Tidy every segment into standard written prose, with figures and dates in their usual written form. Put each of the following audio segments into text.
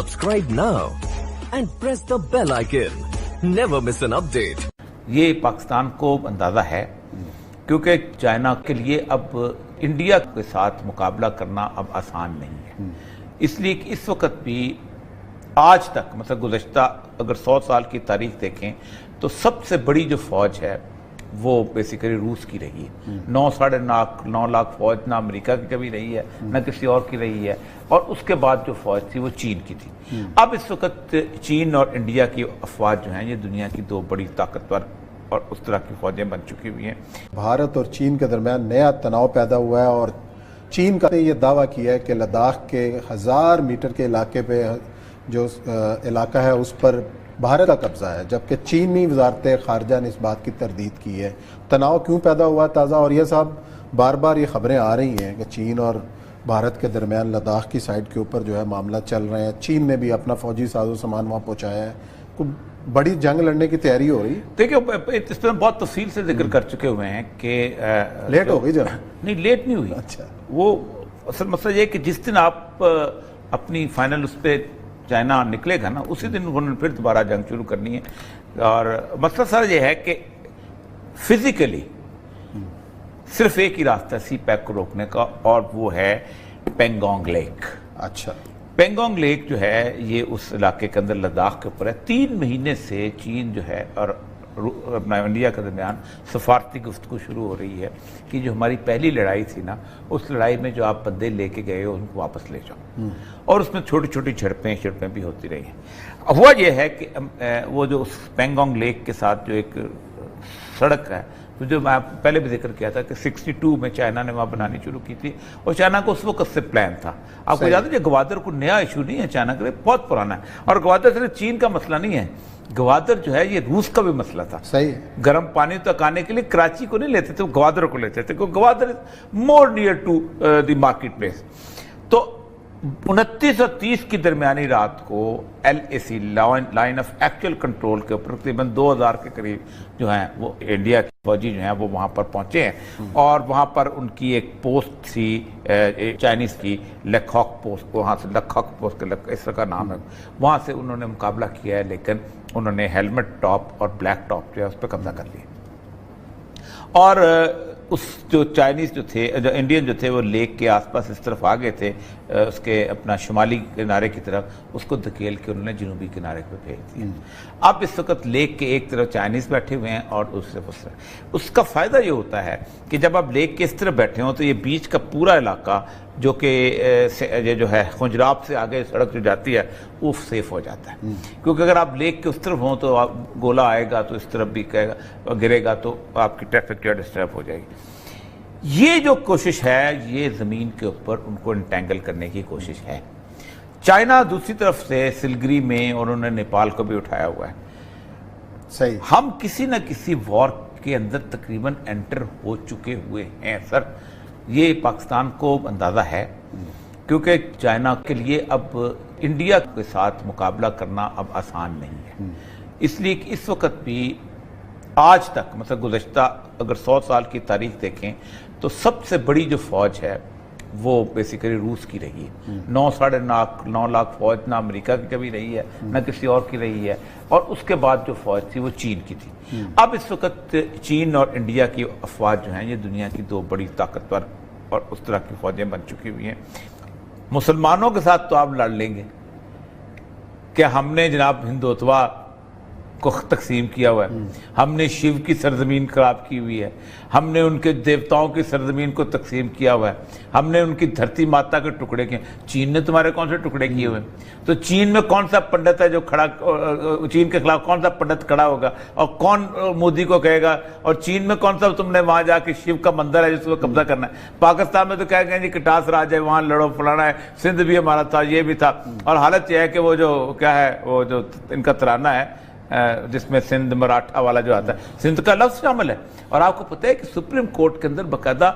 Subscribe now and press the bell icon. Never miss an update. یہ پاکستان کو اندازہ ہے کیونکہ چائنا کے لیے اب انڈیا کے ساتھ مقابلہ کرنا اب آسان نہیں ہے، اس لیے کہ اس وقت بھی آج تک مطلب گزشتہ اگر 100 سال کی تاریخ دیکھیں تو سب سے بڑی جو فوج ہے وہ بیسیکلی روس کی رہی ہے۔ 9 لاکھ فوج نہ امریکہ کی کبھی رہی ہے نہ کسی اور کی رہی ہے، اور اس کے بعد جو فوج تھی وہ چین کی تھی۔ اب اس وقت چین اور انڈیا کی افواج جو ہیں یہ دنیا کی دو بڑی طاقتور اور اس طرح کی فوجیں بن چکی ہوئی ہیں۔ بھارت اور چین کے درمیان نیا تناؤ پیدا ہوا ہے، اور چین کا یہ دعویٰ کیا ہے کہ لداخ کے 1000 میٹر کے علاقے پہ جو علاقہ ہے اس پر بھارت کا قبضہ ہے، جبکہ چینی وزارت خارجہ نے اس بات کی تردید کی ہے۔ تناؤ کیوں پیدا ہوا تازہ؟ اور یہ صاحب بار بار یہ خبریں آ رہی ہیں کہ چین اور بھارت کے درمیان لداخ کی سائٹ کے اوپر جو ہے معاملہ چل رہے ہیں، چین نے بھی اپنا فوجی ساز و سامان وہاں پہنچایا ہے، کوئی بڑی جنگ لڑنے کی تیاری ہو رہی ہے۔ دیکھیں اس پہ بہت تفصیل سے ذکر کر چکے ہوئے ہیں کہ لیٹ ہو گئی نہیں، لیٹ نہیں ہوئی۔ اچھا، وہ اصل مسئلہ یہ ہے کہ جس دن آپ اپنی فائنل اس پہ چائنا نکلے گا نا، اسی دن انہوں نے پھر دوبارہ جنگ شروع کرنی ہے۔ اور مسئلہ سر یہ ہے کہ فزیکلی صرف ایک ہی راستہ سی پیک کو روکنے کا، اور وہ ہے پینگونگ لیک۔ اچھا، پینگونگ لیک جو ہے یہ اس علاقے کے اندر لداخ کے اوپر ہے۔ 3 مہینے سے چین جو ہے اور اپنا انڈیا کے درمیان سفارتی گفتگو شروع ہو رہی ہے کہ جو ہماری پہلی لڑائی تھی نا، اس لڑائی میں جو آپ بندے لے کے گئے ہو ان کو واپس لے جاؤ، اور اس میں چھوٹی چھوٹی جھڑپیں بھی ہوتی رہی ہیں۔ ہوا یہ ہے کہ وہ جو اس پینگونگ لیک کے ساتھ جو ایک سڑک ہے، تو جو میں پہلے بھی ذکر کیا تھا کہ 62 میں چائنا نے وہاں بنانی شروع کی تھی، اور چائنا کو اس وقت سے پلان تھا۔ آپ کو یاد ہے کہ گوادر کو نیا ایشو نہیں ہے، چائنا کے لیے بہت پرانا ہے، اور گوادر صرف چین کا مسئلہ نہیں ہے، گوادر جو ہے یہ روس کا بھی مسئلہ تھا۔ صحیح، گرم پانی تک آنے کے لیے کراچی کو نہیں لیتے تھے، وہ گوادر کو لیتے تھے، کیونکہ Gwadar more near to the market place. تو 29 اور 30 کی درمیانی رات کو LAC line of actual control کے اوپر تقریباً 2000 کے قریب جو ہیں وہ انڈیا کی فوجی جو ہیں وہ وہاں پر پہنچے ہیں، اور وہاں پر ان کی ایک پوسٹ تھی چائنیز کی، لکھاک پوسٹ، وہاں سے لکھاک پوسٹ اس کا نام ہے، وہاں سے انہوں نے مقابلہ کیا ہے، لیکن انہوں نے ہیلمٹ ٹاپ اور بلیک ٹاپ جو ہے اس پہ قبضہ کر لیا، اور اس جو چائنیز جو تھے، جو انڈین جو تھے، وہ لیک کے آس پاس اس طرف آگے تھے، اس کے اپنا شمالی کنارے کی طرف، اس کو دھکیل کے انہوں نے جنوبی کنارے پہ بھیج دیا۔ اب اس وقت لیک کے ایک طرف چائنیز بیٹھے ہوئے ہیں اور دوسری طرف اس کا فائدہ یہ ہوتا ہے کہ جب آپ لیک کے اس طرف بیٹھے ہوں تو یہ بیچ کا پورا علاقہ جو کہ یہ جو ہے خنجراب سے آگے سڑک جو جاتی ہے وہ سیف ہو جاتا ہے، کیونکہ اگر آپ لیک کے اس طرف ہوں تو آپ گولا آئے گا تو اس طرف بھی گرے گا تو آپ کی ٹریفک جو ہے ڈسٹرب ہو جائے گی۔ یہ جو کوشش ہے یہ زمین کے اوپر ان کو انٹینگل کرنے کی کوشش ہے۔ چائنا دوسری طرف سے سلگری میں، اور انہوں نے نیپال کو بھی اٹھایا ہوا ہے۔ صحیح، ہم کسی نہ کسی وار کے اندر تقریباً انٹر ہو چکے ہوئے ہیں سر، یہ پاکستان کو اندازہ ہے کیونکہ چائنا کے لیے اب انڈیا کے ساتھ مقابلہ کرنا اب آسان نہیں ہے، اس لیے کہ اس وقت بھی آج تک مطلب گزشتہ اگر 100 سال کی تاریخ دیکھیں تو سب سے بڑی جو فوج ہے وہ بیسیکلی روس کی رہی ہے۔ 9 لاکھ فوج نہ امریکہ کی کبھی رہی ہے نہ کسی اور کی رہی ہے، اور اس کے بعد جو فوج تھی وہ چین کی تھی۔ اب اس وقت چین اور انڈیا کی افواج جو ہیں یہ دنیا کی دو بڑی طاقتور اور اس طرح کی فوجیں بن چکی ہوئی ہیں۔ مسلمانوں کے ساتھ تو آپ لڑ لیں گے کہ ہم نے جناب ہندوتوا کو تقسیم کیا ہوا ہے، ہم نے شیو کی سرزمین خراب کی ہوئی ہے، ہم نے ان کے دیوتاؤں کی سرزمین کو تقسیم کیا ہوا ہے، ہم نے ان کی دھرتی ماتا کے ٹکڑے کیے۔ چین نے تمہارے کون سے ٹکڑے کیے ہوئے؟ تو چین میں کون سا پنڈت ہے جو کھڑا، چین کے خلاف کون سا پنڈت کھڑا ہوگا، اور کون مودی کو کہے گا؟ اور چین میں کون سا تم نے وہاں جا کے شیو کا مندر ہے جس کو قبضہ کرنا ہے؟ پاکستان میں تو کہہ گئے جی کٹاس راج ہے، وہاں لڑو فلانا ہے، سندھ بھی ہمارا تھا، یہ بھی تھا۔ اور حالت یہ ہے کہ وہ جو کیا ہے، وہ جو ان کا ترانہ ہے جس میں سندھ مراٹھا والا جو آتا ہے، سندھ کا لفظ شامل ہے۔ اور آپ کو پتہ ہے کہ سپریم کورٹ کے اندر باقاعدہ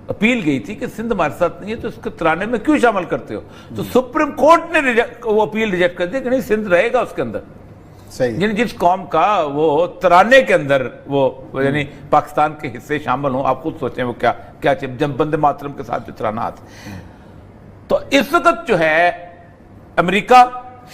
اپیل گئی تھی کہ سندھ ہمارے ساتھ نہیں ہے تو اس کے ترانے میں کیوں شامل کرتے ہو؟ تو سپریم کورٹ نے وہ اپیل ریجیکٹ کر دیا کہ نہیں، سندھ رہے گا اس کے اندر۔ یعنی جس قوم کا وہ ترانے کے اندر وہ یعنی پاکستان کے حصے شامل ہوں، آپ خود سوچیں وہ کیا جب بندے ماترم کے ساتھ جو ترانہ آتا ہے۔ تو اس وقت جو ہے امریکہ